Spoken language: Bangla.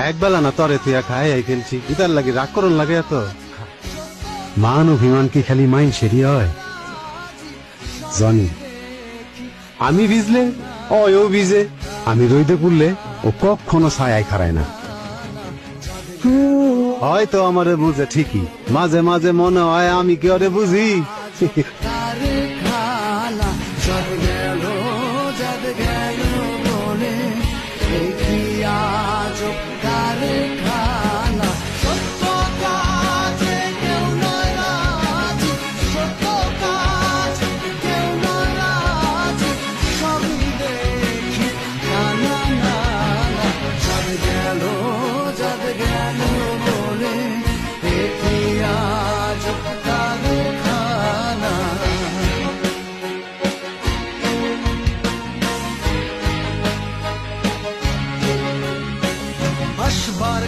একবেলা না তরে তুই খাই খেলছি ইতার লাগে রাগ করন লাগে এত মান অভিমান কি খালি মাইন সেরি হয় জানি আমি ভিজলে ও ভিজে আমি রইদে পুড়লে ও কখনো ছায় খারায় না হয়তো আমারে বুঝে ঠিকই মাঝে মাঝে মনে হয় আমি কি ওরে বুঝি আসবার